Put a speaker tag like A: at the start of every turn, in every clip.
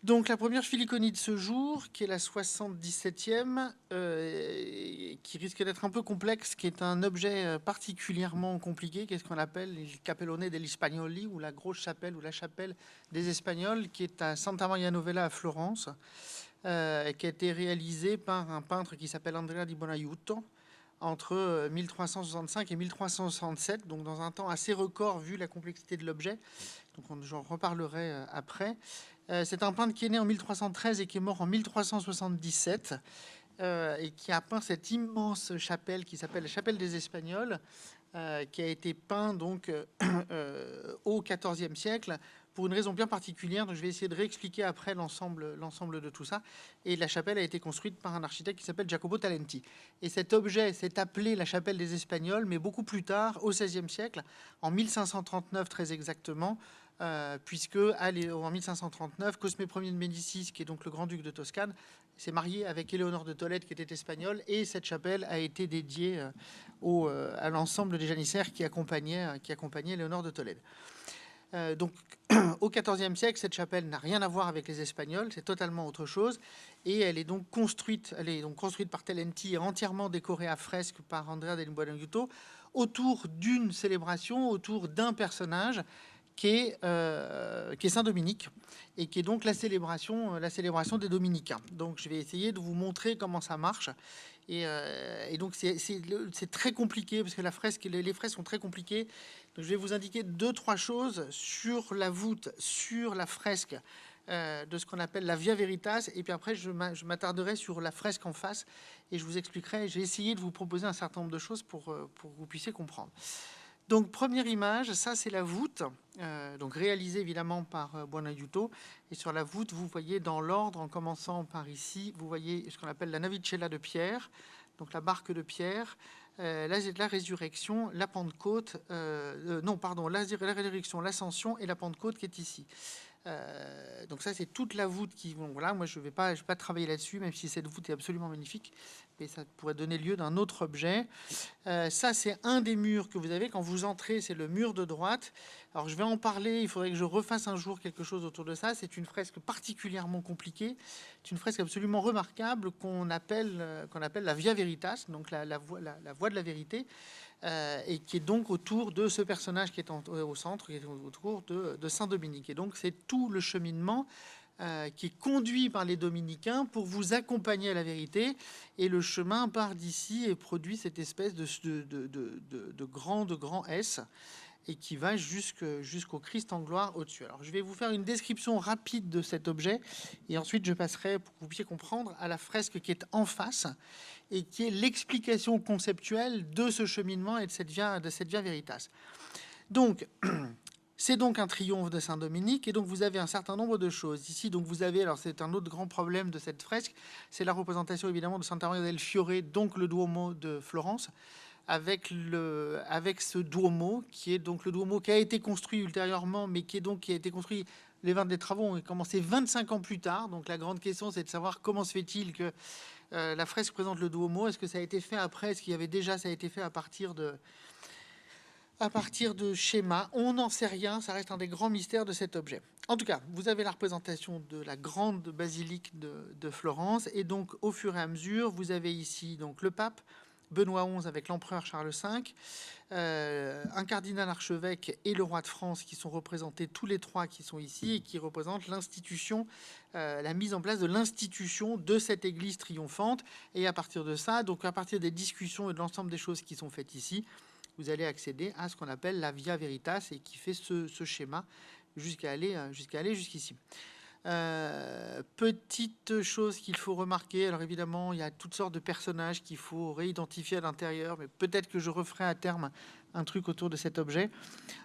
A: Donc la première filiconie de ce jour, qui est la 77e, qui risque d'être un peu complexe, qui est un objet particulièrement compliqué, qu'est-ce qu'on appelle le Capellone degli Spagnoli, ou la grosse chapelle, ou la chapelle des Espagnols, qui est à Santa Maria Novella à Florence, qui a été réalisée par un peintre qui s'appelle Andrea di Bonaiuto, entre 1365 et 1367, donc dans un temps assez record vu la complexité de l'objet. Donc j'en reparlerai après. C'est un peintre qui est né en 1313 et qui est mort en 1377 et qui a peint cette immense chapelle qui s'appelle la chapelle des Espagnols, qui a été peint donc au XIVe siècle pour une raison bien particulière. Donc je vais essayer de réexpliquer après l'ensemble de tout ça. Et la chapelle a été construite par un architecte qui s'appelle Jacopo Talenti. Et cet objet s'est appelé la chapelle des Espagnols, mais beaucoup plus tard, au XVIe siècle, en 1539 très exactement, puisque en 1539, Cosme Ier de Médicis, qui est donc le grand-duc de Toscane, s'est marié avec Éléonore de Tolède, qui était espagnole, et cette chapelle a été dédiée à l'ensemble des janissaires qui accompagnaient Éléonore de Tolède. Donc, au XIVe siècle, cette chapelle n'a rien à voir avec les Espagnols, c'est totalement autre chose, et elle est donc construite par Talenti et entièrement décorée à fresque par Andrea del Buonaiuto autour d'une célébration, autour d'un personnage qui est Saint-Dominique et qui est donc la célébration des Dominicains. Donc, je vais essayer de vous montrer comment ça marche. Et donc, c'est très compliqué parce que les fresques sont très compliquées. Donc, je vais vous indiquer 2-3 choses sur la voûte, sur la fresque de ce qu'on appelle la Via Veritas. Et puis après, je m'attarderai sur la fresque en face et je vous expliquerai. J'ai essayé de vous proposer un certain nombre de choses pour que vous puissiez comprendre. Donc, première image, ça c'est la voûte, donc réalisée évidemment par Buonaiuto. Et sur la voûte, vous voyez dans l'ordre, en commençant par ici, vous voyez ce qu'on appelle la navicella de pierre, donc la barque de pierre, la résurrection, la Pentecôte, la résurrection, l'ascension et la Pentecôte qui est ici. Donc ça, c'est toute la voûte qui... Bon, voilà, moi, je vais pas travailler là-dessus, même si cette voûte est absolument magnifique, mais ça pourrait donner lieu d'un autre objet. Ça, c'est un des murs que vous avez. Quand vous entrez, c'est le mur de droite. Alors, je vais en parler. Il faudrait que je refasse un jour quelque chose autour de ça. C'est une fresque particulièrement compliquée. C'est une fresque absolument remarquable qu'on appelle la Via Veritas, donc la voie de la vérité. Et qui est donc autour de ce personnage qui est au centre, qui est autour de Saint-Dominique. Et donc, c'est tout le cheminement qui est conduit par les dominicains pour vous accompagner à la vérité. Et le chemin part d'ici et produit cette espèce de grand S et qui va jusqu'au Christ en gloire au-dessus. Alors, je vais vous faire une description rapide de cet objet et ensuite je passerai, pour que vous puissiez comprendre, à la fresque qui est en face et qui est l'explication conceptuelle de ce cheminement et de cette Via Veritas. Donc, c'est donc un triomphe de Saint-Dominique, et donc vous avez un certain nombre de choses. Ici, donc vous avez, alors c'est un autre grand problème de cette fresque, c'est la représentation évidemment de Santa Maria del Fiore, donc le Duomo de Florence, avec ce Duomo, qui est donc le Duomo qui a été construit ultérieurement, mais qui a été construit, les travaux ont commencé 25 ans plus tard. Donc la grande question, c'est de savoir comment se fait-il que la fresque présente le Duomo. Est-ce que ça a été fait après? Est-ce qu'il y avait déjà, ça a été fait à partir de schémas? On n'en sait rien, ça reste un des grands mystères de cet objet. En tout cas, vous avez la représentation de la grande basilique de Florence, et donc au fur et à mesure, vous avez ici donc le pape, Benoît XI avec l'empereur Charles V, un cardinal archevêque et le roi de France qui sont représentés tous les trois qui sont ici et qui représentent l'institution, la mise en place de l'institution de cette église triomphante. Et à partir de ça, donc à partir des discussions et de l'ensemble des choses qui sont faites ici, vous allez accéder à ce qu'on appelle la Via Veritas et qui fait ce schéma jusqu'à aller jusqu'ici. Petite chose qu'il faut remarquer, alors évidemment il y a toutes sortes de personnages qu'il faut réidentifier à l'intérieur, mais peut-être que je referai à terme un truc autour de cet objet.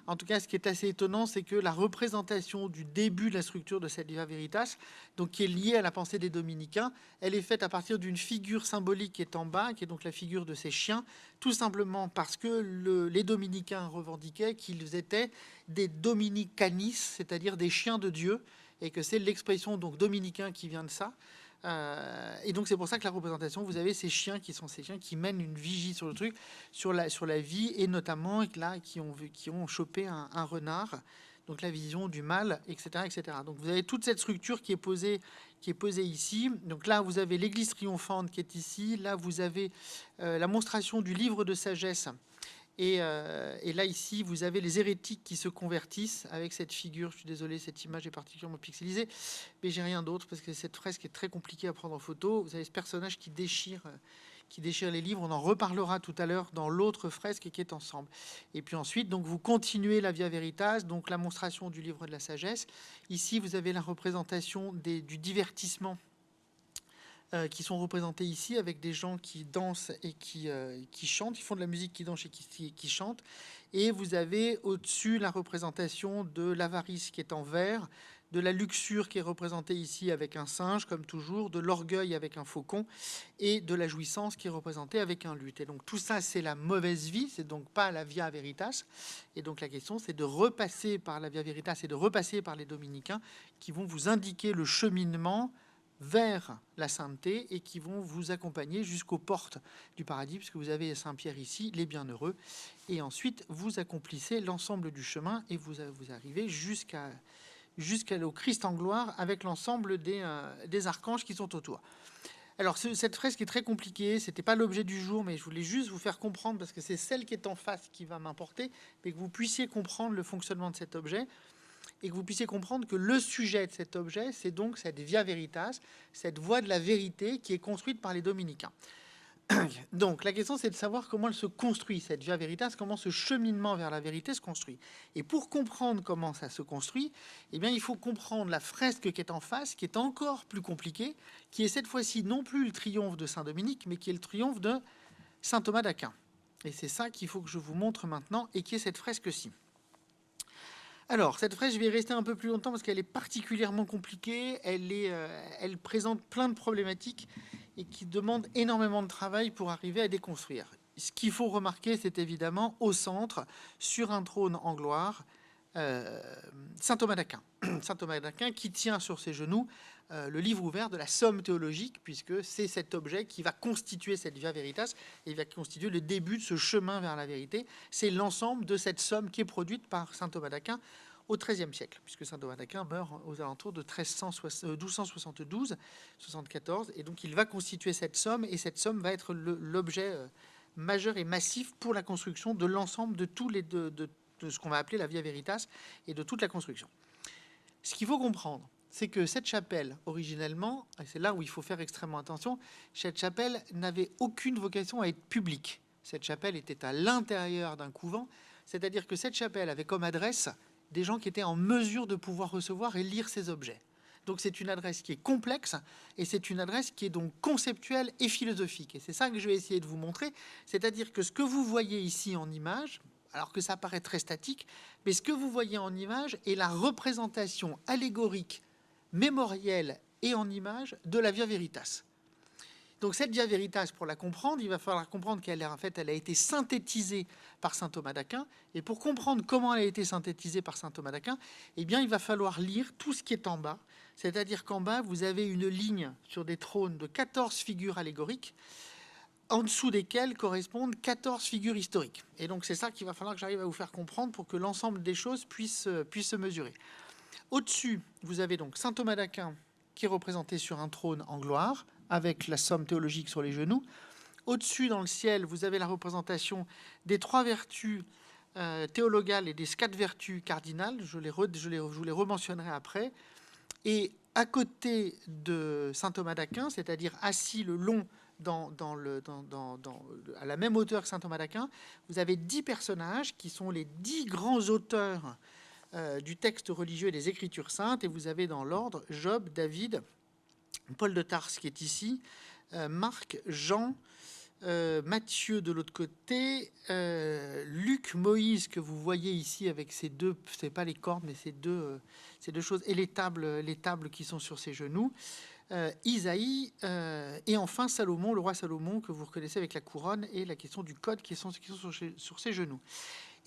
A: En tout cas, ce qui est assez étonnant, c'est que la représentation du début de la structure de cette Via Veritas, donc qui est liée à la pensée des dominicains, elle est faite à partir d'une figure symbolique qui est en bas, qui est donc la figure de ces chiens, tout simplement parce que les dominicains revendiquaient qu'ils étaient des dominicanis, c'est-à-dire des chiens de Dieu, et que c'est l'expression donc dominicain qui vient de ça. Et donc c'est pour ça que la représentation, vous avez ces chiens qui mènent une vigie sur le truc, sur la vie, et notamment là qui ont chopé un renard. donc la vision du mal, etc., etc. Donc vous avez toute cette structure qui est posée ici. Donc là, vous avez l'église triomphante qui est ici. Là, vous avez la monstration du livre de sagesse. Et là, ici, vous avez les hérétiques qui se convertissent avec cette figure. Je suis désolé, cette image est particulièrement pixelisée, mais j'ai rien d'autre parce que cette fresque est très compliquée à prendre en photo. Vous avez ce personnage qui déchire les livres. On en reparlera tout à l'heure dans l'autre fresque qui est ensemble. Et puis ensuite, donc, vous continuez la Via Veritas, donc la monstration du livre de la sagesse. Ici, vous avez la représentation du divertissement qui sont représentés ici avec des gens qui dansent et qui chantent, qui font de la musique, qui dansent et qui chantent. Et vous avez au-dessus la représentation de l'avarice qui est en vert, de la luxure qui est représentée ici avec un singe, comme toujours, de l'orgueil avec un faucon, et de la jouissance qui est représentée avec un luth. Et donc tout ça, c'est la mauvaise vie, c'est donc pas la Via Veritas. Et donc la question, c'est de repasser par la Via Veritas et de repasser par les dominicains qui vont vous indiquer le cheminement vers la sainteté et qui vont vous accompagner jusqu'aux portes du paradis, puisque vous avez Saint-Pierre ici, les bienheureux, et ensuite vous accomplissez l'ensemble du chemin et vous arrivez jusqu'au Christ en gloire avec l'ensemble des archanges qui sont autour. Alors cette fresque est très compliquée, c'était pas l'objet du jour, mais je voulais juste vous faire comprendre, parce que c'est celle qui est en face qui va m'importer, mais que vous puissiez comprendre le fonctionnement de cet objet, et que vous puissiez comprendre que le sujet de cet objet, c'est donc cette Via Veritas, cette voie de la vérité qui est construite par les dominicains. Donc la question, c'est de savoir comment elle se construit, cette Via Veritas, comment ce cheminement vers la vérité se construit. Et pour comprendre comment ça se construit, eh bien, il faut comprendre la fresque qui est en face, qui est encore plus compliquée, qui est cette fois-ci non plus le triomphe de Saint-Dominique, mais qui est le triomphe de Saint Thomas d'Aquin. Et c'est ça qu'il faut que je vous montre maintenant, et qui est cette fresque-ci. Alors, cette fresque, je vais y rester un peu plus longtemps parce qu'elle est particulièrement compliquée. Elle présente plein de problématiques et qui demandent énormément de travail pour arriver à déconstruire. Ce qu'il faut remarquer, c'est évidemment au centre, sur un trône en gloire, Saint Thomas d'Aquin. Saint Thomas d'Aquin qui tient sur ses genoux le livre ouvert de la Somme théologique, puisque c'est cet objet qui va constituer cette Via Veritas et va constituer le début de ce chemin vers la vérité. C'est l'ensemble de cette somme qui est produite par Saint Thomas d'Aquin au XIIIe siècle, puisque Saint Thomas d'Aquin meurt aux alentours de 1272-74, et donc il va constituer cette somme, et cette somme va être l'objet majeur et massif pour la construction de l'ensemble de ce qu'on va appeler la Via Veritas et de toute la construction. Ce qu'il faut comprendre, c'est que cette chapelle, originellement, et c'est là où il faut faire extrêmement attention, cette chapelle n'avait aucune vocation à être publique. Cette chapelle était à l'intérieur d'un couvent, c'est-à-dire que cette chapelle avait comme adresse des gens qui étaient en mesure de pouvoir recevoir et lire ces objets. Donc c'est une adresse qui est complexe, et c'est une adresse qui est donc conceptuelle et philosophique. Et c'est ça que je vais essayer de vous montrer, c'est-à-dire que ce que vous voyez ici en image, alors que ça paraît très statique, mais ce que vous voyez en image est la représentation allégorique, mémorielle et en image de la Via Veritas. Donc cette Via Veritas, pour la comprendre, il va falloir comprendre qu'elle en fait, elle a été synthétisée par saint Thomas d'Aquin. Et pour comprendre comment elle a été synthétisée par saint Thomas d'Aquin, eh bien, il va falloir lire tout ce qui est en bas. C'est-à-dire qu'en bas, vous avez une ligne sur des trônes de 14 figures allégoriques, en dessous desquelles correspondent 14 figures historiques. Et donc c'est ça qu'il va falloir que j'arrive à vous faire comprendre pour que l'ensemble des choses puisse se mesurer. Au-dessus, vous avez donc saint Thomas d'Aquin qui est représenté sur un trône en gloire, avec la somme théologique sur les genoux. Au-dessus, dans le ciel, vous avez la représentation des 3 vertus théologales et des 4 vertus cardinales. Je vous les rementionnerai après. Et à côté de saint Thomas d'Aquin, c'est-à-dire assis le long à la même hauteur que saint Thomas d'Aquin, vous avez 10 personnages qui sont les 10 grands auteurs du texte religieux et des Écritures saintes. Et vous avez dans l'ordre Job, David, Paul de Tarse qui est ici, Marc, Jean, Matthieu de l'autre côté, Luc, Moïse que vous voyez ici avec ces deux, c'est pas les cordes mais ces deux choses, et les tables qui sont sur ses genoux, Isaïe, et enfin Salomon, le roi Salomon que vous reconnaissez avec la couronne et la question du code qui sont sur ses genoux.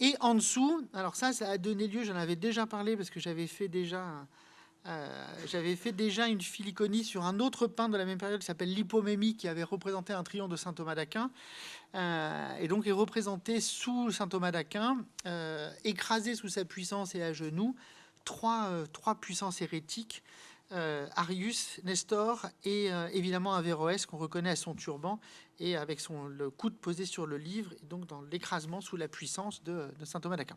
A: Et en dessous, alors ça a donné lieu, j'en avais déjà parlé parce que j'avais fait déjà J'avais fait déjà une filiconie sur un autre peintre de la même période qui s'appelle l'Hypomémie, qui avait représenté un triomphe de saint Thomas d'Aquin, et donc est représenté sous saint Thomas d'Aquin, écrasé sous sa puissance et à genoux, trois puissances hérétiques, Arius, Nestor et évidemment Averroès, qu'on reconnaît à son turban et avec le coude posé sur le livre, et donc dans l'écrasement sous la puissance de saint Thomas d'Aquin.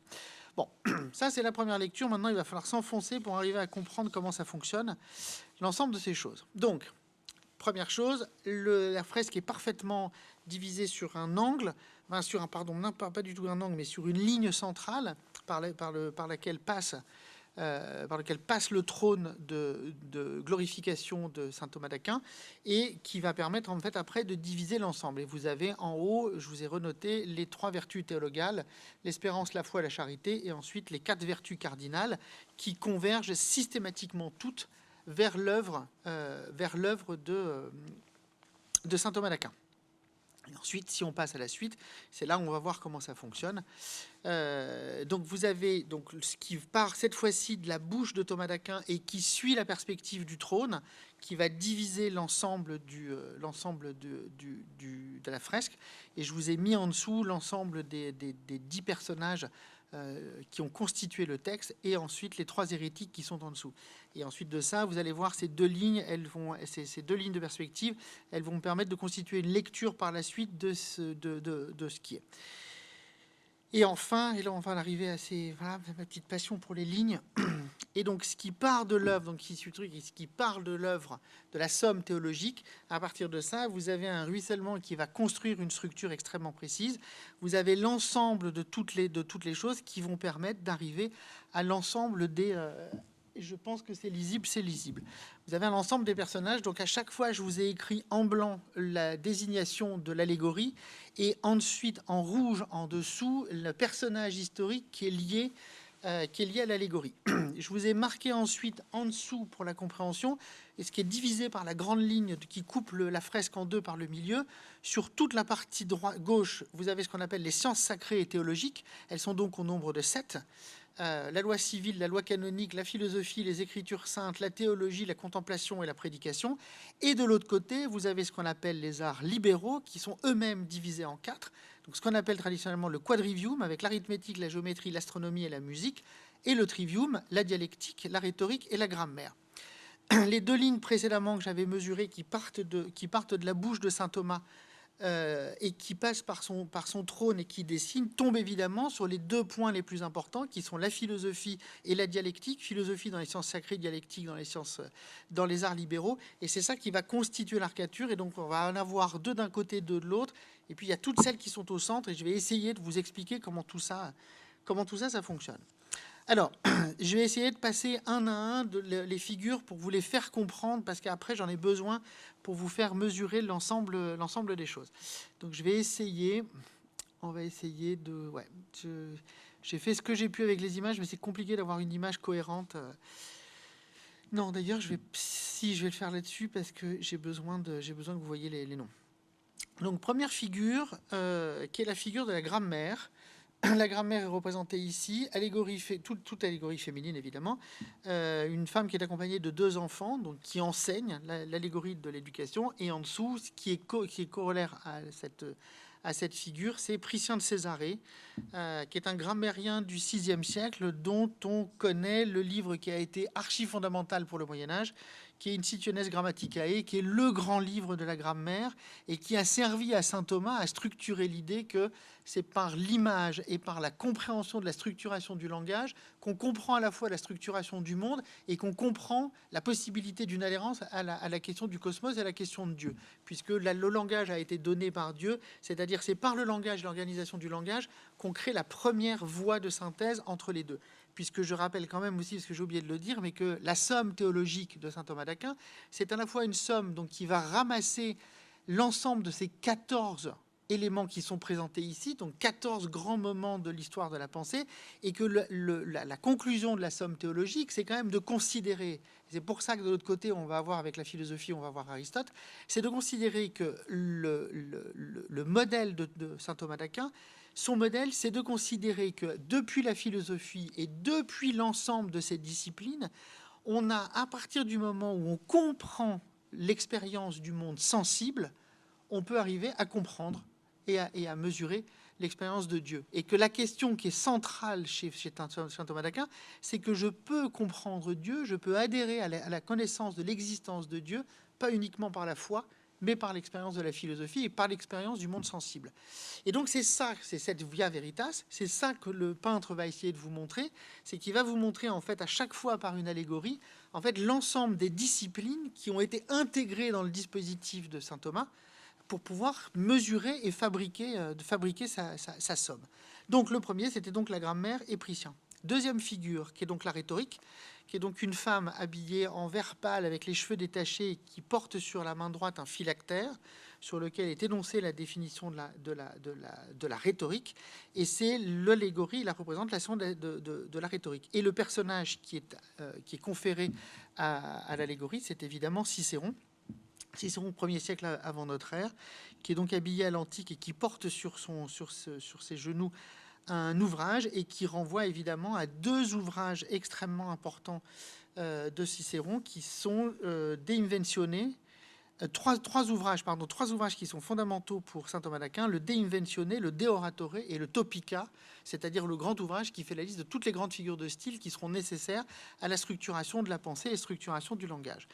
A: Bon, ça c'est la première lecture. Maintenant, il va falloir s'enfoncer pour arriver à comprendre comment ça fonctionne, l'ensemble de ces choses. Donc, première chose, la fresque est parfaitement divisée sur un angle, enfin, sur un, pardon, non, pas du tout un angle, mais sur une ligne centrale par laquelle passe le trône de glorification de saint Thomas d'Aquin, et qui va permettre en fait après de diviser l'ensemble. Et vous avez en haut, je vous ai renoté les 3 vertus théologales, l'espérance, la foi, la charité, et ensuite les 4 vertus cardinales qui convergent systématiquement toutes vers l'œuvre de saint Thomas d'Aquin. Et ensuite, si on passe à la suite, c'est là où on va voir comment ça fonctionne. Donc vous avez donc ce qui part cette fois-ci de la bouche de Thomas d'Aquin et qui suit la perspective du trône, qui va diviser l'ensemble de la fresque. Et je vous ai mis en dessous l'ensemble des 10 personnages qui ont constitué le texte, et ensuite les 3 hérétiques qui sont en dessous. Et ensuite de ça, vous allez voir ces 2 lignes, ces 2 lignes de perspective, elles vont permettre de constituer une lecture par la suite de ce qui est. Et enfin, et là on va en arriver à voilà, ma petite passion pour les lignes. Et donc ce qui part de l'œuvre, donc ce qui parle de l'œuvre, de la somme théologique, à partir de ça, vous avez un ruissellement qui va construire une structure extrêmement précise. Vous avez l'ensemble de toutes les choses qui vont permettre d'arriver à l'ensemble des... je pense que c'est lisible, c'est lisible. Vous avez un ensemble des personnages, donc à chaque fois, je vous ai écrit en blanc la désignation de l'allégorie, et ensuite en rouge, en dessous, le personnage historique qui est lié à l'allégorie. Je vous ai marqué ensuite en dessous pour la compréhension, et ce qui est divisé par la grande ligne qui coupe la fresque en deux par le milieu. Sur toute la partie gauche, vous avez ce qu'on appelle les sciences sacrées et théologiques. Elles sont donc au nombre de 7. La loi civile, la loi canonique, la philosophie, les écritures saintes, la théologie, la contemplation et la prédication. Et de l'autre côté, vous avez ce qu'on appelle les arts libéraux, qui sont eux-mêmes divisés en 4. Donc ce qu'on appelle traditionnellement le quadrivium, avec l'arithmétique, la géométrie, l'astronomie et la musique, et le trivium, la dialectique, la rhétorique et la grammaire. Les 2 lignes précédemment que j'avais mesurées, qui partent de la bouche de saint Thomas, et qui passe par son trône et qui dessine, tombe évidemment sur les 2 points les plus importants, qui sont la philosophie et la dialectique. Philosophie dans les sciences sacrées, dialectique dans les arts libéraux. Et c'est ça qui va constituer l'arcature. Et donc, on va en avoir 2 d'un côté, 2 de l'autre. Et puis, il y a toutes celles qui sont au centre. Et je vais essayer de vous expliquer comment tout ça ça fonctionne. Alors, je vais essayer de passer un à un les figures pour vous les faire comprendre, parce qu'après, j'en ai besoin pour vous faire mesurer l'ensemble des choses. Donc, on va essayer de... Ouais, j'ai fait ce que j'ai pu avec les images, mais c'est compliqué d'avoir une image cohérente. Non, d'ailleurs, je vais le faire là-dessus, parce que j'ai besoin que vous voyez les noms. Donc, première figure, qui est la figure de la grammaire. La grammaire est représentée ici, toute allégorie féminine évidemment, une femme qui est accompagnée de 2 enfants, donc qui enseigne l'allégorie de l'éducation, et en dessous, ce qui est corollaire à cette figure, c'est Priscien de Césarée, qui est un grammairien du VIe siècle, dont on connaît le livre qui a été archi-fondamental pour le Moyen-Âge, qui est Insitiones Grammaticae, qui est le grand livre de la grammaire, et qui a servi à saint Thomas à structurer l'idée que c'est par l'image et par la compréhension de la structuration du langage qu'on comprend à la fois la structuration du monde et qu'on comprend la possibilité d'une adhérence à la question du cosmos et à la question de Dieu. Puisque le langage a été donné par Dieu, c'est-à-dire c'est par le langage et l'organisation du langage qu'on crée la première voie de synthèse entre les deux. Puisque je rappelle quand même aussi, parce que j'ai oublié de le dire, mais que la somme théologique de saint Thomas d'Aquin, c'est à la fois une somme donc, qui va ramasser l'ensemble de ces 14 éléments qui sont présentés ici, donc 14 grands moments de l'histoire de la pensée, et que la conclusion de la somme théologique, c'est quand même de considérer, c'est pour ça que de l'autre côté, on va avoir avec la philosophie, on va voir Aristote, c'est de considérer que le modèle de saint Thomas d'Aquin, son modèle, c'est de considérer que depuis la philosophie et depuis l'ensemble de ces disciplines, On a, à partir du moment où on comprend l'expérience du monde sensible, on peut arriver à comprendre et à mesurer l'expérience de Dieu. Et que la question qui est centrale chez saint Thomas d'Aquin, c'est que je peux comprendre Dieu, je peux adhérer à la connaissance de l'existence de Dieu, pas uniquement par la foi, mais par l'expérience de la philosophie et par l'expérience du monde sensible. Et donc c'est ça, c'est cette via veritas, c'est ça que le peintre va essayer de vous montrer, c'est qu'il va vous montrer en fait à chaque fois par une allégorie, en fait l'ensemble des disciplines qui ont été intégrées dans le dispositif de saint Thomas pour pouvoir mesurer et fabriquer sa somme. Donc le premier, c'était donc la grammaire et Priscien. Deuxième figure, qui est donc la rhétorique, qui est donc une femme habillée en vert pâle avec les cheveux détachés qui porte sur la main droite un phylactère sur lequel est énoncée la définition de la rhétorique. Et c'est l'allégorie, la représentation de la rhétorique. Et le personnage qui est conféré à l'allégorie, c'est évidemment Cicéron. Cicéron, au 1er siècle avant notre ère, qui est donc habillé à l'antique et qui porte sur ses genoux un ouvrage et qui renvoie évidemment à deux ouvrages extrêmement importants de Cicéron qui sont De Inventione, trois ouvrages qui sont fondamentaux pour saint Thomas d'Aquin, le De Inventione, le De Oratore et le Topica, c'est-à-dire le grand ouvrage qui fait la liste de toutes les grandes figures de style qui seront nécessaires à la structuration de la pensée et structuration du langage.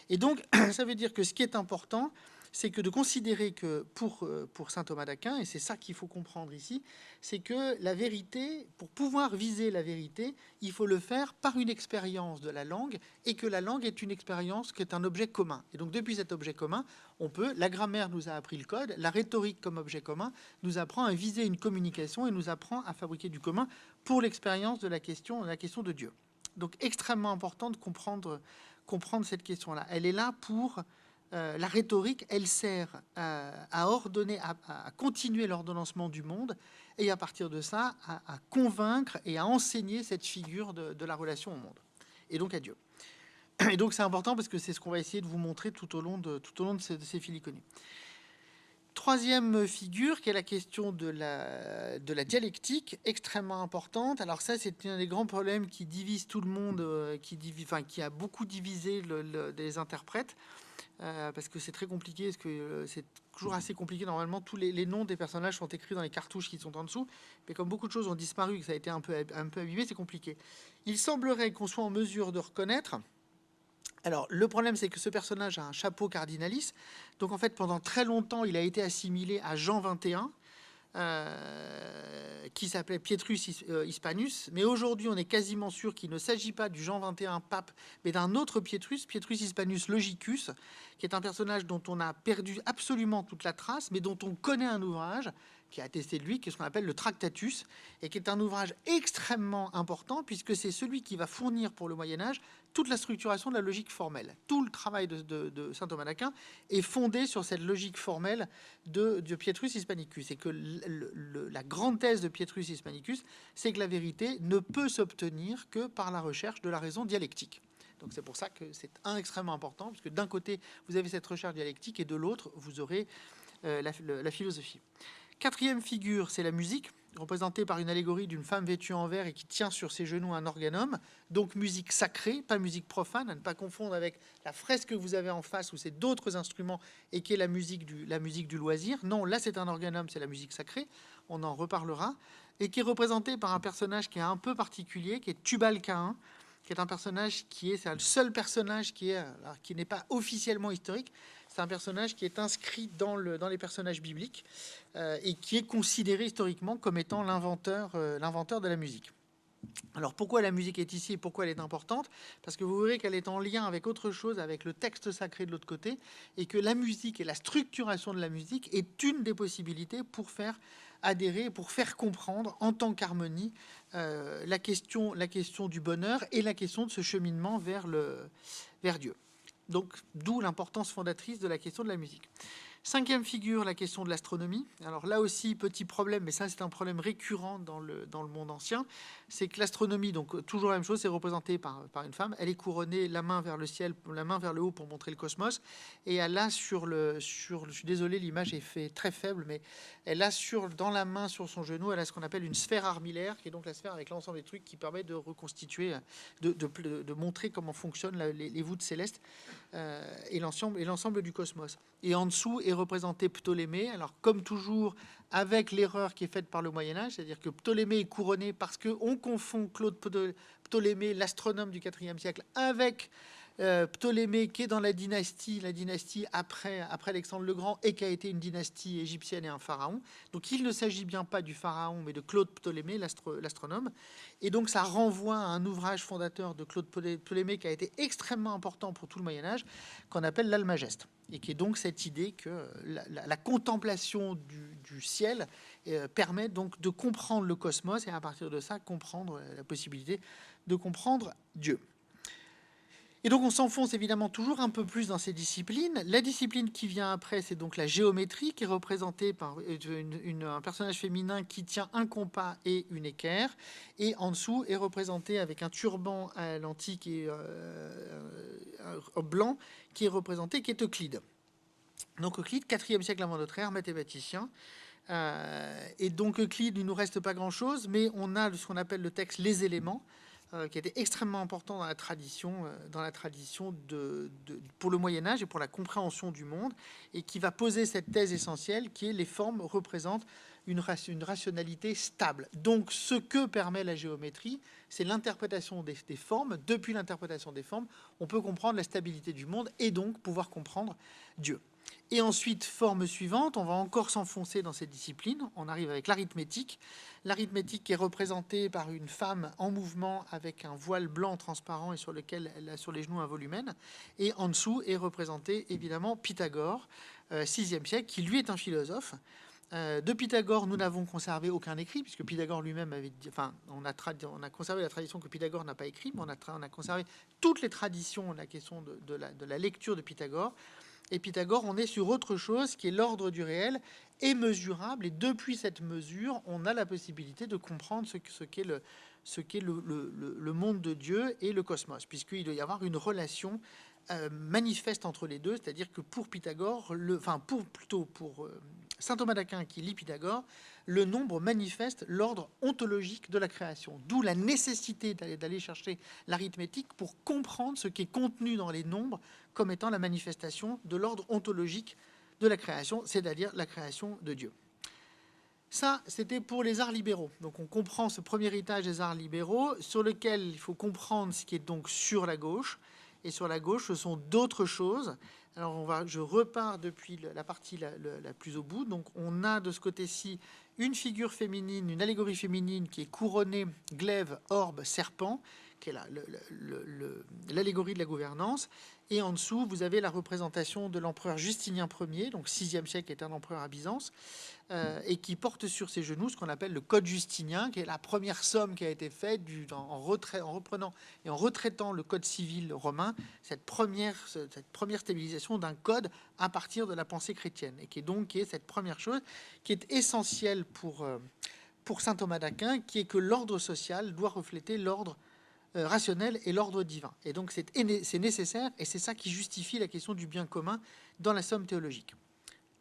A: Et donc, ça veut dire que ce qui est important, c'est que de considérer que pour saint Thomas d'Aquin, et c'est ça qu'il faut comprendre ici, c'est que la vérité, pour pouvoir viser la vérité, il faut le faire par une expérience de la langue, et que la langue est une expérience qui est un objet commun. Et donc depuis cet objet commun, la grammaire nous a appris le code, la rhétorique comme objet commun nous apprend à viser une communication et nous apprend à fabriquer du commun pour l'expérience de la question de Dieu. Donc extrêmement important de comprendre cette question-là. Elle est là pour... la rhétorique, elle sert à ordonner, à continuer l'ordonnancement du monde et à partir de ça, à convaincre et à enseigner cette figure de la relation au monde et donc à Dieu. Et donc c'est important parce que c'est ce qu'on va essayer de vous montrer tout au long de ces filiconies. Troisième figure, qui est la question de la dialectique, extrêmement importante. Alors ça, c'est un des grands problèmes qui divise tout le monde, qui a beaucoup divisé des interprètes. Parce que c'est très compliqué, parce que c'est toujours assez compliqué. Normalement, tous les noms des personnages sont écrits dans les cartouches qui sont en dessous, mais comme beaucoup de choses ont disparu, que ça a été un peu abîmé, c'est compliqué. Il semblerait qu'on soit en mesure de reconnaître... Alors, le problème, c'est que ce personnage a un chapeau cardinalis, donc en fait, pendant très longtemps, il a été assimilé à Jean 21, qui s'appelait Pietrus Hispanus, mais aujourd'hui on est quasiment sûr qu'il ne s'agit pas du Jean 21 pape, mais d'un autre Pietrus Hispanus Logicus, qui est un personnage dont on a perdu absolument toute la trace, mais dont on connaît un ouvrage qui a attesté de lui, qui est ce qu'on appelle le Tractatus, et qui est un ouvrage extrêmement important, puisque c'est celui qui va fournir pour le Moyen-Âge toute la structuration de la logique formelle. Tout le travail de saint Thomas d'Aquin est fondé sur cette logique formelle de Pietrus Hispanicus. Et que la grande thèse de Pietrus Hispanicus, c'est que la vérité ne peut s'obtenir que par la recherche de la raison dialectique. Donc c'est pour ça que c'est extrêmement important, parce que d'un côté, vous avez cette recherche dialectique, et de l'autre, vous aurez la philosophie. Quatrième figure, c'est la musique, représentée par une allégorie d'une femme vêtue en vert et qui tient sur ses genoux un organum, donc musique sacrée, pas musique profane, à ne pas confondre avec la fresque que vous avez en face où c'est d'autres instruments et qui est la musique du loisir. Non, là c'est un organum, c'est la musique sacrée, on en reparlera, et qui est représentée par un personnage qui est un peu particulier, qui est Tubal-Caïn, qui est un personnage c'est le seul personnage qui n'est pas officiellement historique. C'est un personnage qui est inscrit dans les personnages bibliques et qui est considéré historiquement comme étant l'inventeur de la musique. Alors pourquoi la musique est ici et pourquoi elle est importante? Parce que vous verrez qu'elle est en lien avec autre chose, avec le texte sacré de l'autre côté, et que la musique et la structuration de la musique est une des possibilités pour faire adhérer, pour faire comprendre en tant qu'harmonie la question du bonheur et la question de ce cheminement vers Dieu. Donc, d'où l'importance fondatrice de la question de la musique. 5e figure, la question de l'astronomie. Alors là aussi, petit problème, mais ça c'est un problème récurrent dans le monde ancien, c'est que l'astronomie, donc toujours la même chose, c'est représenté par une femme, elle est couronnée, la main vers le ciel, la main vers le haut pour montrer le cosmos, et elle a je suis désolé, l'image est fait très faible, mais elle a dans la main, sur son genou, elle a ce qu'on appelle une sphère armillaire, qui est donc la sphère avec l'ensemble des trucs qui permet de reconstituer, de montrer comment fonctionnent les voûtes célestes et l'ensemble du cosmos. Et en dessous est représenté Ptolémée, alors comme toujours avec l'erreur qui est faite par le Moyen-Âge, c'est-à-dire que Ptolémée est couronné parce qu'on confond Claude Ptolémée, l'astronome du IVe siècle, avec Ptolémée qui est dans la dynastie après Alexandre le Grand et qui a été une dynastie égyptienne et un pharaon. Donc il ne s'agit bien pas du pharaon mais de Claude Ptolémée, l'astronome. Et donc ça renvoie à un ouvrage fondateur de Claude Ptolémée qui a été extrêmement important pour tout le Moyen-Âge, qu'on appelle l'Almageste. Et qui est donc cette idée que la contemplation du ciel permet donc de comprendre le cosmos et à partir de ça comprendre la possibilité de comprendre Dieu. Et donc on s'enfonce évidemment toujours un peu plus dans ces disciplines. La discipline qui vient après, c'est donc la géométrie, qui est représentée par un personnage féminin qui tient un compas et une équerre, et en dessous est représenté avec un turban à l'antique et blanc qui est Euclide. Donc Euclide, 4e siècle avant notre ère, mathématicien. Et donc Euclide, il ne nous reste pas grand-chose, mais on a ce qu'on appelle le texte Les Éléments, qui était extrêmement important dans la tradition pour le Moyen-Âge et pour la compréhension du monde, et qui va poser cette thèse essentielle qui est les formes représentent une rationalité stable. Donc ce que permet la géométrie, c'est l'interprétation des formes. Depuis l'interprétation des formes, on peut comprendre la stabilité du monde et donc pouvoir comprendre Dieu. Et ensuite, forme suivante, on va encore s'enfoncer dans cette discipline. On arrive avec l'arithmétique. L'arithmétique est représentée par une femme en mouvement avec un voile blanc transparent et sur lequel elle a sur les genoux un volumen. Et en dessous est représenté évidemment Pythagore, 6e siècle, qui lui est un philosophe. De Pythagore, nous n'avons conservé aucun écrit, puisque Pythagore lui-même avait dit, enfin, on a conservé la tradition que Pythagore n'a pas écrit, mais on a conservé toutes les traditions, la question de la lecture de Pythagore. Et Pythagore, on est sur autre chose qui est l'ordre du réel et mesurable. Et depuis cette mesure, on a la possibilité de comprendre ce qu'est le monde de Dieu et le cosmos, puisqu'il doit y avoir une relation manifeste entre les deux. C'est-à-dire que pour Pythagore, pour saint Thomas d'Aquin qui lit Pythagore, le nombre manifeste l'ordre ontologique de la création. D'où la nécessité d'aller chercher l'arithmétique pour comprendre ce qui est contenu dans les nombres comme étant la manifestation de l'ordre ontologique de la création, c'est-à-dire la création de Dieu. Ça, c'était pour les arts libéraux. Donc on comprend ce premier héritage des arts libéraux sur lequel il faut comprendre ce qui est donc sur la gauche. Et sur la gauche, ce sont d'autres choses. Alors je repars depuis la partie la plus au bout. Donc on a de ce côté-ci une figure féminine, une allégorie féminine qui est couronnée, glaive, orbe, serpent, qui est l'allégorie de la gouvernance. Et en dessous, vous avez la représentation de l'empereur Justinien Ier, donc 6e siècle, qui est un empereur à Byzance, et qui porte sur ses genoux ce qu'on appelle le Code Justinien, qui est la première somme qui a été faite en reprenant et en retraitant le Code civil romain, cette première stabilisation d'un code à partir de la pensée chrétienne, et qui est cette première chose qui est essentielle pour saint Thomas d'Aquin, qui est que l'ordre social doit refléter l'ordre rationnel et l'ordre divin. Et donc c'est nécessaire, et c'est ça qui justifie la question du bien commun dans la somme théologique.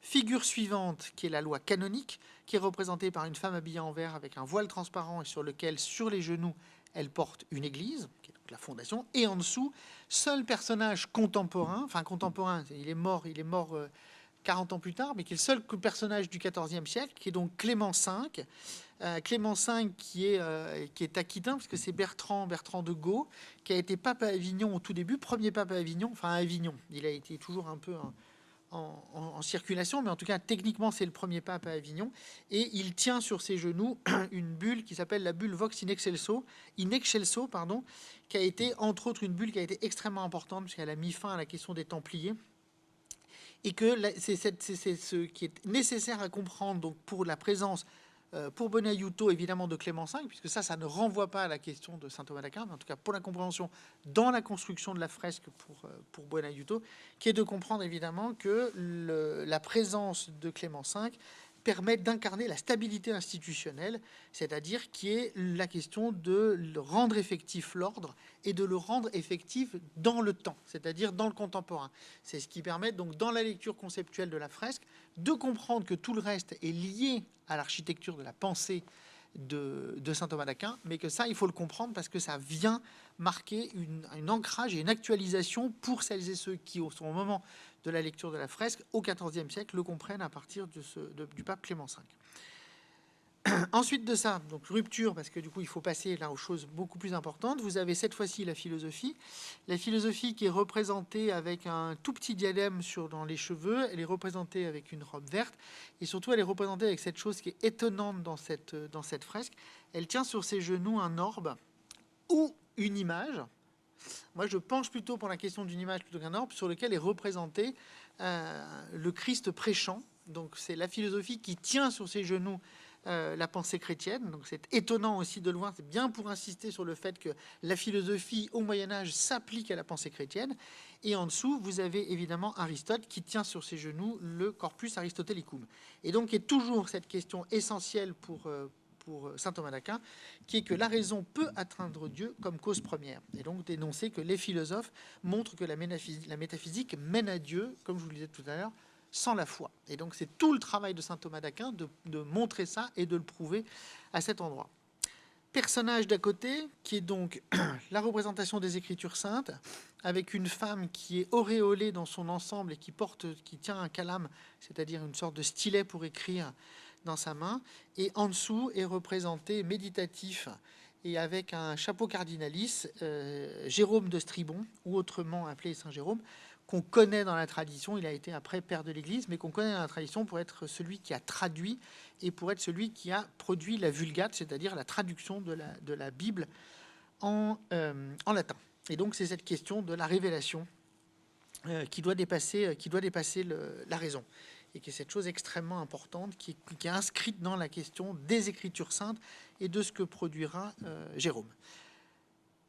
A: Figure suivante, qui est la loi canonique, qui est représentée par une femme habillée en vert avec un voile transparent et sur lequel, sur les genoux, elle porte une église, qui est donc la fondation, et en dessous, seul personnage contemporain, il est mort 40 ans plus tard, mais qui est le seul personnage du XIVe siècle, qui est donc Clément V. Clément V qui est aquitain, parce que c'est Bertrand de Gaux, qui a été pape à Avignon au tout début, premier pape à Avignon, enfin à Avignon. Il a été toujours un peu en circulation, mais en tout cas, techniquement, c'est le premier pape à Avignon. Et il tient sur ses genoux une bulle qui s'appelle la bulle Vox in Excelso, qui a été, entre autres, une bulle qui a été extrêmement importante, parce qu'elle a mis fin à la question des Templiers. Et que c'est ce qui est nécessaire à comprendre donc pour la présence pour Bonaiuto, évidemment, de Clément V, puisque ça ne renvoie pas à la question de saint Thomas d'Aquin, mais en tout cas pour la compréhension dans la construction de la fresque pour Bonaiuto, qui est de comprendre évidemment que la présence de Clément V permet d'incarner la stabilité institutionnelle, c'est-à-dire qui est la question de le rendre effectif l'ordre et de le rendre effectif dans le temps, c'est-à-dire dans le contemporain. C'est ce qui permet donc dans la lecture conceptuelle de la fresque de comprendre que tout le reste est lié à l'architecture de la pensée de saint Thomas d'Aquin, mais que ça, il faut le comprendre parce que ça vient marquer un ancrage et une actualisation pour celles et ceux qui, au moment de la lecture de la fresque, au XIVe siècle, le comprennent à partir du pape Clément V. Ensuite de ça, donc rupture, parce que du coup, il faut passer là aux choses beaucoup plus importantes. Vous avez cette fois-ci la philosophie qui est représentée avec un tout petit diadème dans les cheveux. Elle est représentée avec une robe verte, et surtout, elle est représentée avec cette chose qui est étonnante dans cette fresque. Elle tient sur ses genoux un orbe ou une image. Moi, je penche plutôt pour la question d'une image plutôt qu'un orbe, sur lequel est représenté le Christ prêchant. Donc, c'est la philosophie qui tient sur ses genoux la pensée chrétienne. Donc, c'est étonnant aussi de loin. C'est bien pour insister sur le fait que la philosophie au Moyen-Âge s'applique à la pensée chrétienne. Et en dessous, vous avez évidemment Aristote qui tient sur ses genoux le Corpus Aristotelicum. Et donc, il y a toujours cette question essentielle pour saint Thomas d'Aquin, qui est que la raison peut atteindre Dieu comme cause première. Et donc dénoncer que les philosophes montrent que la métaphysique mène à Dieu, comme je vous le disais tout à l'heure, sans la foi. Et donc c'est tout le travail de saint Thomas d'Aquin de montrer ça et de le prouver à cet endroit. Personnage d'à côté, qui est donc la représentation des Écritures saintes, avec une femme qui est auréolée dans son ensemble et qui tient un calame, c'est-à-dire une sorte de stylet pour écrire, dans sa main, et en dessous est représenté méditatif et avec un chapeau cardinalis, Jérôme de Stribon, ou autrement appelé Saint Jérôme, qu'on connaît dans la tradition. Il a été après père de l'Église, mais qu'on connaît dans la tradition pour être celui qui a traduit et pour être celui qui a produit la Vulgate, c'est-à-dire la traduction de la Bible en latin. Et donc c'est cette question de la révélation qui doit dépasser la raison, et qui est cette chose extrêmement importante qui est inscrite dans la question des Écritures saintes et de ce que produira Jérôme.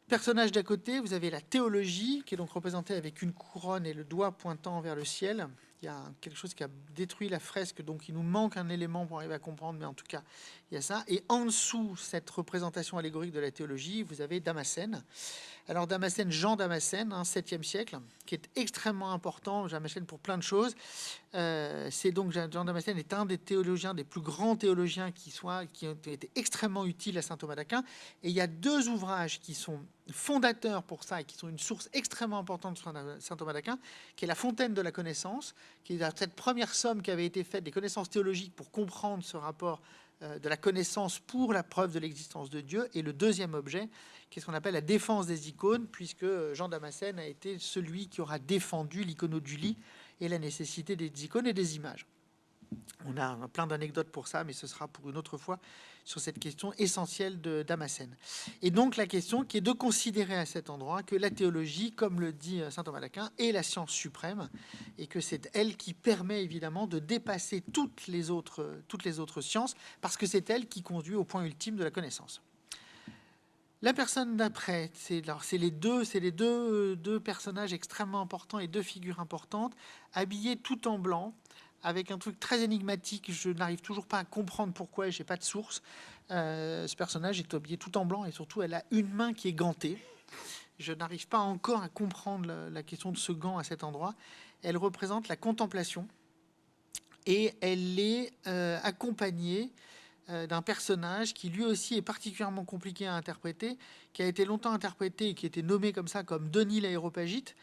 A: Personnage d'à côté, vous avez la théologie, qui est donc représentée avec une couronne et le doigt pointant vers le ciel. Il y a quelque chose qui a détruit la fresque, donc il nous manque un élément pour arriver à comprendre, mais en tout cas, il y a ça. Et en dessous, cette représentation allégorique de la théologie, vous avez Damascène. Alors Damascène, Jean Damascène, 7e siècle, qui est extrêmement important, Damascène pour plein de choses. C'est donc Jean Damascène est un des théologiens, des plus grands théologiens qui ont été extrêmement utiles à saint Thomas d'Aquin. Et il y a 2 ouvrages qui sont fondateurs pour ça et qui sont une source extrêmement importante sur saint Thomas d'Aquin, qui est la Fontaine de la connaissance, qui est cette première somme qui avait été faite des connaissances théologiques pour comprendre ce rapport de la connaissance pour la preuve de l'existence de Dieu, et le deuxième objet, qui est ce qu'on appelle la défense des icônes, puisque Jean Damascène a été celui qui aura défendu l'iconodulie et la nécessité des icônes et des images. On a plein d'anecdotes pour ça, mais ce sera pour une autre fois sur cette question essentielle de Damascène. Et donc la question qui est de considérer à cet endroit que la théologie, comme le dit saint Thomas d'Aquin, est la science suprême, et que c'est elle qui permet évidemment de dépasser toutes les autres sciences, parce que c'est elle qui conduit au point ultime de la connaissance. La personne d'après, c'est les deux personnages extrêmement importants et 2 figures importantes, habillés tout en blanc, avec un truc très énigmatique. Je n'arrive toujours pas à comprendre pourquoi, et je n'ai pas de source. Ce personnage est habillé tout en blanc, et surtout, elle a une main qui est gantée. Je n'arrive pas encore à comprendre la question de ce gant à cet endroit. Elle représente la contemplation, et elle est accompagnée d'un personnage qui lui aussi est particulièrement compliqué à interpréter, qui a été longtemps interprété et qui était nommé comme ça, comme Denis l'Aéropagite,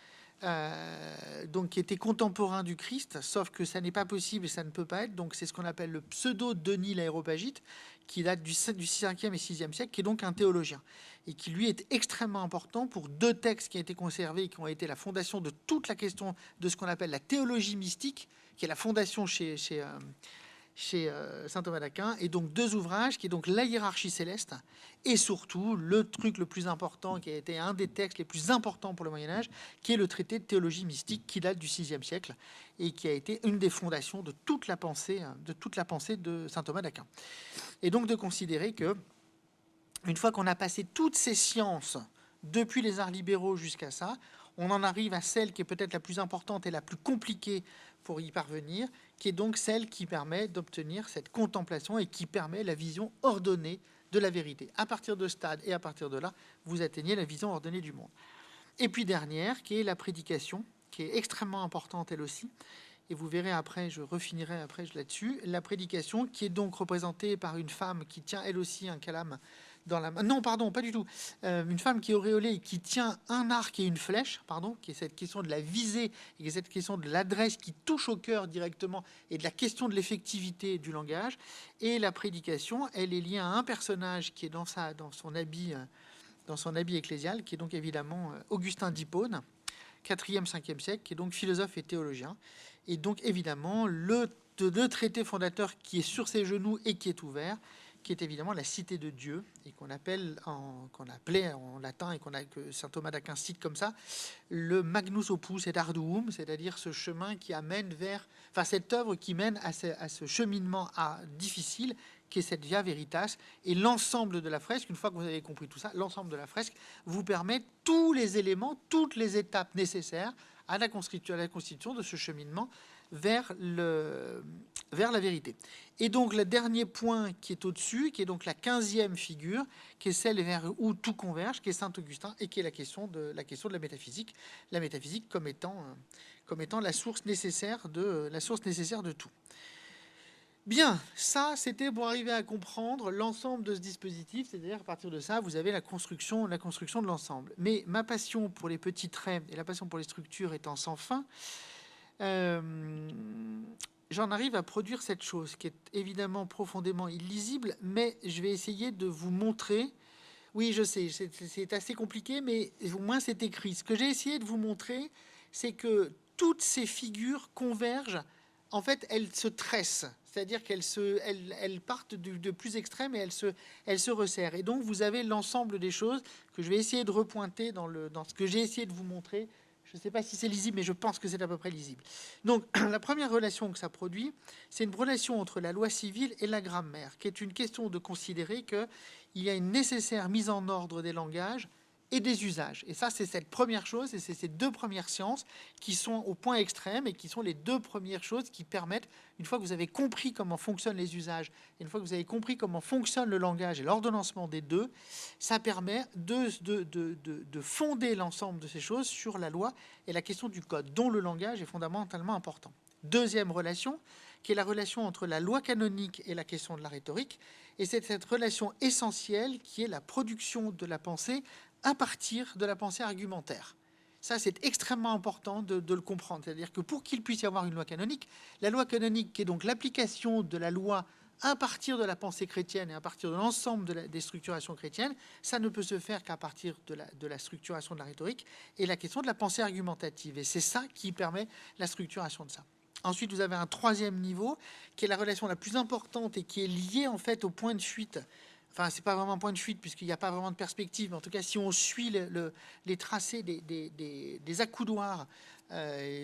A: donc qui était contemporain du Christ, sauf que ça n'est pas possible et ça ne peut pas être. Donc c'est ce qu'on appelle le pseudo-Denis l'Aéropagite, qui date du 5e et 6e siècle, qui est donc un théologien, et qui lui est extrêmement important pour 2 textes qui ont été conservés et qui ont été la fondation de toute la question de ce qu'on appelle la théologie mystique, qui est la fondation chez chez saint Thomas d'Aquin, et donc 2 ouvrages, qui est donc la hiérarchie céleste, et surtout le truc le plus important, qui a été un des textes les plus importants pour le Moyen-Âge, qui est le traité de théologie mystique, qui date du VIe siècle, et qui a été une des fondations de toute la pensée de saint Thomas d'Aquin. Et donc de considérer que, une fois qu'on a passé toutes ces sciences, depuis les arts libéraux jusqu'à ça, on en arrive à celle qui est peut-être la plus importante et la plus compliquée pour y parvenir, qui est donc celle qui permet d'obtenir cette contemplation et qui permet la vision ordonnée de la vérité. À partir de ce stade et à partir de là, vous atteignez la vision ordonnée du monde. Et puis dernière, qui est la prédication, qui est extrêmement importante elle aussi. Et vous verrez après, je refinirai après là-dessus. La prédication, qui est donc représentée par une femme qui tient elle aussi un calame dans la main. Non, pardon, pas du tout. Une femme qui est auréolée et qui tient un arc et une flèche, pardon, qui est cette question de la visée et qui est cette question de l'adresse qui touche au cœur directement et de la question de l'effectivité du langage. Et la prédication, elle est liée à un personnage qui est dans son habit ecclésial, qui est donc évidemment Augustin d'Hippone, 4e, 5e siècle, qui est donc philosophe et théologien. Et donc évidemment le traité fondateur qui est sur ses genoux et qui est ouvert, qui est évidemment la cité de Dieu, et qu'on appelait en latin, et que saint Thomas d'Aquin cite comme ça, le Magnus Opus et Arduum, c'est-à-dire ce chemin qui amène cette œuvre qui mène à ce cheminement difficile, qui est cette Via Veritas. Et l'ensemble de la fresque, une fois que vous avez compris tout ça, l'ensemble de la fresque vous permet tous les éléments, toutes les étapes nécessaires à la constitution de ce cheminement vers la vérité. Et donc le dernier point qui est au-dessus, qui est donc la 15e figure, qui est celle vers où tout converge, qui est saint Augustin, et qui est la question de la métaphysique comme étant la source nécessaire de tout. Bien, ça c'était pour arriver à comprendre l'ensemble de ce dispositif, c'est-à-dire à partir de ça, vous avez la construction de l'ensemble. Mais ma passion pour les petits traits et la passion pour les structures étant sans fin, j'en arrive à produire cette chose qui est évidemment profondément illisible, mais je vais essayer de vous montrer. Oui, je sais, c'est assez compliqué, mais au moins c'est écrit. Ce que j'ai essayé de vous montrer, c'est que toutes ces figures convergent. En fait, elles se tressent, c'est-à-dire qu'elles partent de plus extrême et elles se resserrent. Et donc, vous avez l'ensemble des choses que je vais essayer de repointer dans ce que j'ai essayé de vous montrer. Je ne sais pas si c'est lisible, mais je pense que c'est à peu près lisible. Donc, la première relation que ça produit, c'est une relation entre la loi civile et la grammaire, qui est une question de considérer qu'il y a une nécessaire mise en ordre des langages et des usages. Et ça, c'est cette première chose, et c'est ces deux premières sciences qui sont au point extrême et qui sont les deux premières choses qui permettent, une fois que vous avez compris comment fonctionnent les usages, et une fois que vous avez compris comment fonctionne le langage et l'ordonnancement des deux, ça permet de fonder l'ensemble de ces choses sur la loi et la question du code, dont le langage est fondamentalement important. Deuxième relation, qui est la relation entre la loi canonique et la question de la rhétorique, et c'est cette relation essentielle qui est la production de la pensée à partir de la pensée argumentaire. Ça, c'est extrêmement important de le comprendre. C'est-à-dire que pour qu'il puisse y avoir une loi canonique, la loi canonique, qui est donc l'application de la loi à partir de la pensée chrétienne et à partir de l'ensemble des structurations chrétiennes, ça ne peut se faire qu'à partir de la structuration de la rhétorique et la question de la pensée argumentative. Et c'est ça qui permet la structuration de ça. Ensuite, vous avez un troisième niveau, qui est la relation la plus importante et qui est liée en fait au point de fuite. Enfin, c'est pas vraiment un point de fuite puisqu'il n'y a pas vraiment de perspective. Mais en tout cas, si on suit les tracés des accoudoirs,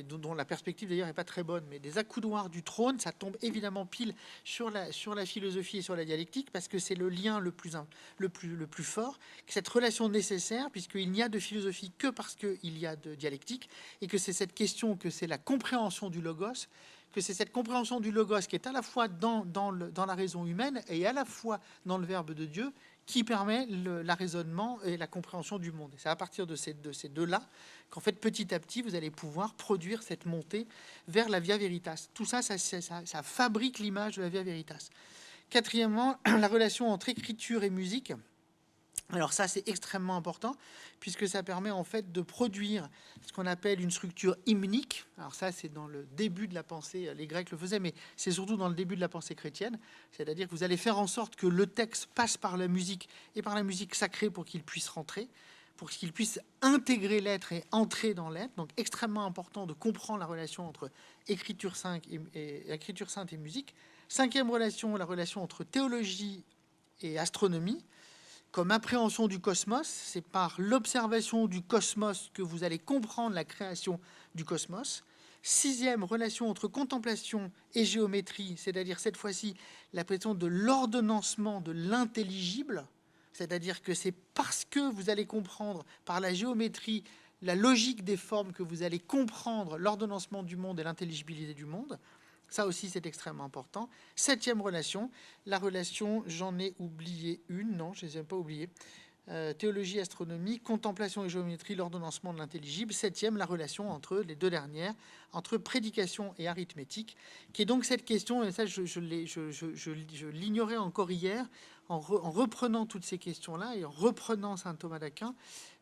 A: dont la perspective d'ailleurs n'est pas très bonne, mais des accoudoirs du trône, ça tombe évidemment pile sur la philosophie et sur la dialectique, parce que c'est le lien le plus fort, cette relation nécessaire, puisqu'il n'y a de philosophie que parce qu'il y a de dialectique, et que c'est cette question, que c'est la compréhension du logos, que c'est cette compréhension du logos qui est à la fois dans la raison humaine et à la fois dans le Verbe de Dieu, qui permet l'arraisonnement et la compréhension du monde. Et c'est à partir de ces deux-là qu'en fait, petit à petit, vous allez pouvoir produire cette montée vers la Via Veritas. Tout ça, ça fabrique l'image de la Via Veritas. Quatrièmement, la relation entre écriture et musique. Alors ça, c'est extrêmement important, puisque ça permet en fait de produire ce qu'on appelle une structure hymnique. Alors ça, c'est dans le début de la pensée, les Grecs le faisaient, mais c'est surtout dans le début de la pensée chrétienne. C'est-à-dire que vous allez faire en sorte que le texte passe par la musique, et par la musique sacrée pour qu'il puisse rentrer. pour qu'il puisse intégrer l'être et entrer dans l'être. Donc extrêmement important de comprendre la relation entre écriture sainte et musique. Cinquième relation, la relation entre théologie et astronomie. Comme appréhension du cosmos, c'est par l'observation du cosmos que vous allez comprendre la création du cosmos. Sixième relation entre contemplation et géométrie, c'est-à-dire cette fois-ci la question de l'ordonnancement de l'intelligible, c'est-à-dire que c'est parce que vous allez comprendre par la géométrie la logique des formes que vous allez comprendre l'ordonnancement du monde et l'intelligibilité du monde. Ça aussi, c'est extrêmement important. Septième relation, la relation, j'en ai oublié une, non, je ne les ai pas oubliées. Théologie, astronomie, contemplation et géométrie, l'ordonnancement de l'intelligible. Septième, la relation entre les deux dernières, entre prédication et arithmétique, qui est donc cette question, et ça je l'ignorais encore hier, en reprenant toutes ces questions-là et en reprenant saint Thomas d'Aquin,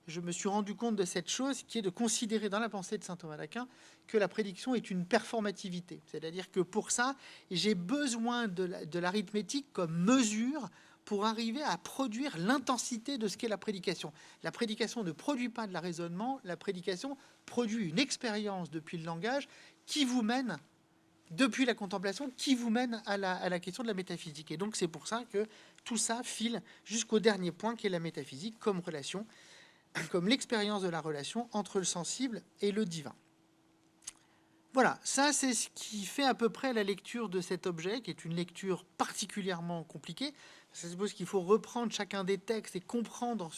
A: je me suis rendu compte de cette chose qui est de considérer dans la pensée de saint Thomas d'Aquin que la prédiction est une performativité. C'est-à-dire que pour ça, j'ai besoin de l'arithmétique comme mesure pour arriver à produire l'intensité de ce qu'est la prédication. La prédication ne produit pas de la raisonnement, la prédication produit une expérience depuis le langage qui vous mène, depuis la contemplation, qui vous mène à la question de la métaphysique. Et donc c'est pour ça que tout ça file jusqu'au dernier point qui est la métaphysique comme relation, comme l'expérience de la relation entre le sensible et le divin. Voilà, ça c'est ce qui fait à peu près la lecture de cet objet, qui est une lecture particulièrement compliquée. Ça suppose qu'il faut reprendre chacun des textes et comprendre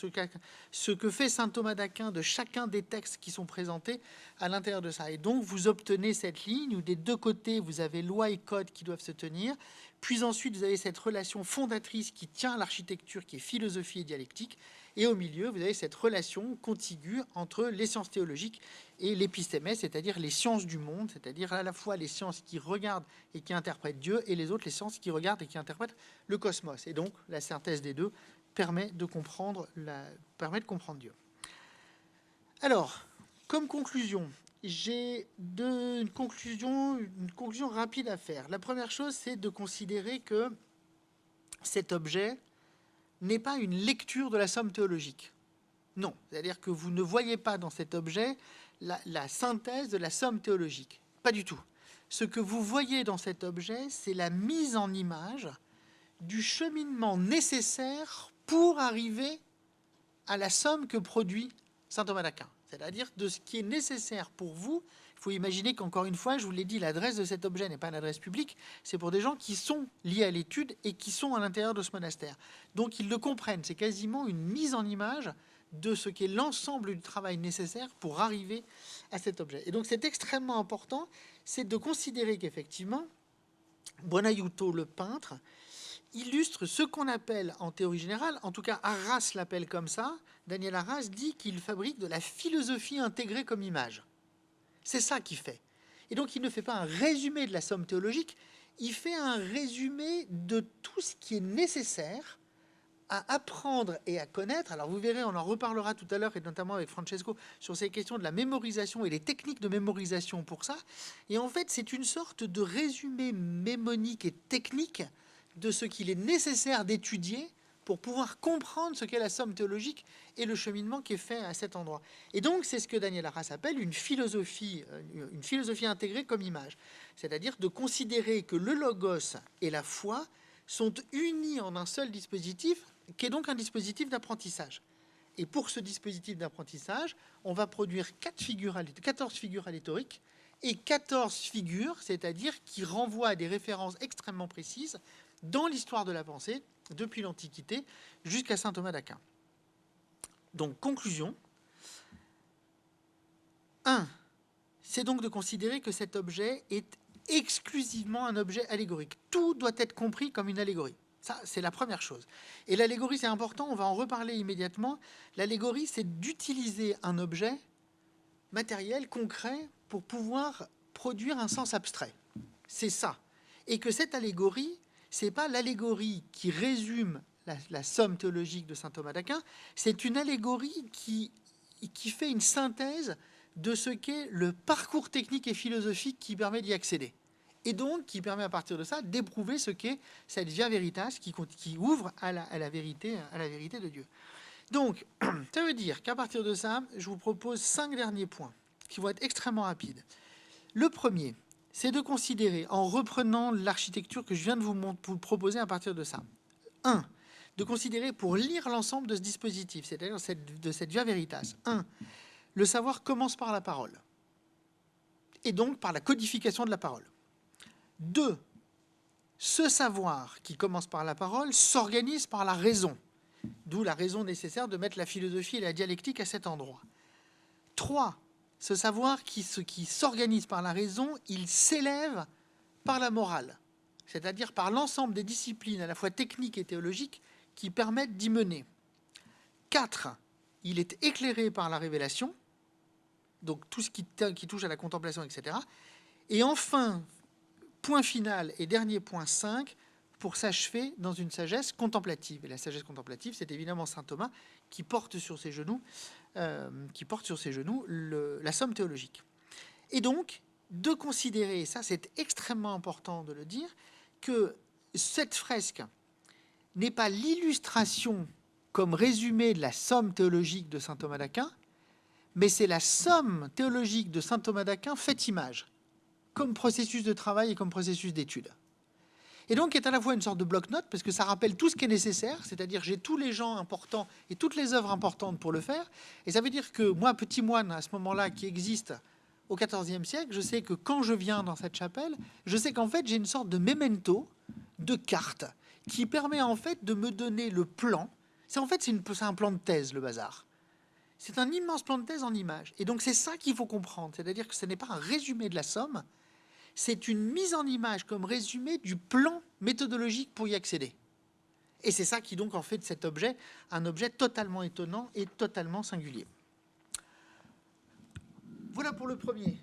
A: ce que fait saint Thomas d'Aquin de chacun des textes qui sont présentés à l'intérieur de ça. Et donc vous obtenez cette ligne où des deux côtés vous avez loi et code qui doivent se tenir, puis ensuite vous avez cette relation fondatrice qui tient à l'architecture, qui est philosophie et dialectique, et au milieu vous avez cette relation contiguë entre les sciences théologiques et l'épistémès, c'est-à-dire les sciences du monde, c'est-à-dire à la fois les sciences qui regardent et qui interprètent Dieu, et les autres, les sciences qui regardent et qui interprètent le cosmos. Et donc, la synthèse des deux permet de comprendre Dieu. Alors, comme conclusion, j'ai une conclusion rapide à faire. La première chose, c'est de considérer que cet objet n'est pas une lecture de la somme théologique. Non, c'est-à-dire que vous ne voyez pas dans cet objet la synthèse de la somme théologique. Pas du tout. Ce que vous voyez dans cet objet, c'est la mise en image du cheminement nécessaire pour arriver à la somme que produit saint Thomas d'Aquin. C'est-à-dire de ce qui est nécessaire pour vous. Il faut imaginer qu'encore une fois, je vous l'ai dit, l'adresse de cet objet n'est pas une adresse publique, c'est pour des gens qui sont liés à l'étude et qui sont à l'intérieur de ce monastère. Donc ils le comprennent, c'est quasiment une mise en image de ce qu'est l'ensemble du travail nécessaire pour arriver à cet objet. Et donc c'est extrêmement important, c'est de considérer qu'effectivement, Buonaiuto, le peintre, illustre ce qu'on appelle en théorie générale, en tout cas Arras l'appelle comme ça, Daniel Arras dit qu'il fabrique de la philosophie intégrée comme image. C'est ça qu'il fait. Et donc il ne fait pas un résumé de la somme théologique, il fait un résumé de tout ce qui est nécessaire à apprendre et à connaître. Alors vous verrez, on en reparlera tout à l'heure, et notamment avec Francesco, sur ces questions de la mémorisation et les techniques de mémorisation pour ça. Et en fait, c'est une sorte de résumé mémonique et technique de ce qu'il est nécessaire d'étudier pour pouvoir comprendre ce qu'est la somme théologique et le cheminement qui est fait à cet endroit. Et donc, c'est ce que Daniel Arras appelle une philosophie intégrée comme image. C'est-à-dire de considérer que le logos et la foi sont unis en un seul dispositif, qui est donc un dispositif d'apprentissage. Et pour ce dispositif d'apprentissage, on va produire 14 figures allétoriques et 14 figures, c'est-à-dire qui renvoient à des références extrêmement précises dans l'histoire de la pensée, depuis l'Antiquité jusqu'à saint Thomas d'Aquin. Donc, conclusion. 1. C'est donc de considérer que cet objet est exclusivement un objet allégorique. Tout doit être compris comme une allégorie. Ça, c'est la première chose. Et l'allégorie, c'est important, on va en reparler immédiatement. L'allégorie, c'est d'utiliser un objet matériel, concret, pour pouvoir produire un sens abstrait. C'est ça. Et que cette allégorie, c'est pas l'allégorie qui résume la somme théologique de saint Thomas d'Aquin, c'est une allégorie qui fait une synthèse de ce qu'est le parcours technique et philosophique qui permet d'y accéder. Et donc, qui permet à partir de ça d'éprouver ce qu'est cette via veritas qui ouvre à la vérité de Dieu. Donc, ça veut dire qu'à partir de ça, je vous propose 5 derniers points qui vont être extrêmement rapides. Le premier, c'est de considérer, en reprenant l'architecture que je viens de vous proposer à partir de ça, 1, de considérer pour lire l'ensemble de ce dispositif, c'est-à-dire de cette via veritas, 1, le savoir commence par la parole, et donc par la codification de la parole. 2, ce savoir qui commence par la parole s'organise par la raison, d'où la raison nécessaire de mettre la philosophie et la dialectique à cet endroit. 3, ce savoir qui s'organise par la raison, il s'élève par la morale, c'est-à-dire par l'ensemble des disciplines à la fois techniques et théologiques qui permettent d'y mener. 4, il est éclairé par la révélation, donc tout ce qui touche à la contemplation, etc. Et enfin, point final et dernier point 5, pour s'achever dans une sagesse contemplative. Et la sagesse contemplative, c'est évidemment saint Thomas qui porte sur ses genoux, la somme théologique. Et donc, de considérer, et ça c'est extrêmement important de le dire, que cette fresque n'est pas l'illustration comme résumé de la somme théologique de saint Thomas d'Aquin, mais c'est la somme théologique de saint Thomas d'Aquin faite image, comme processus de travail et comme processus d'étude. Et donc, est à la fois une sorte de bloc-notes, parce que ça rappelle tout ce qui est nécessaire, c'est-à-dire j'ai tous les gens importants et toutes les œuvres importantes pour le faire, et ça veut dire que moi, petit moine, à ce moment-là, qui existe au XIVe siècle, je sais que quand je viens dans cette chapelle, je sais qu'en fait, j'ai une sorte de memento, de carte, qui permet en fait de me donner le plan. C'est un plan de thèse, le bazar. C'est un immense plan de thèse en images. Et donc, c'est ça qu'il faut comprendre, c'est-à-dire que ce n'est pas un résumé de la somme, c'est une mise en image comme résumé du plan méthodologique pour y accéder. Et c'est ça qui donc en fait de cet objet un objet totalement étonnant et totalement singulier. Voilà pour le premier.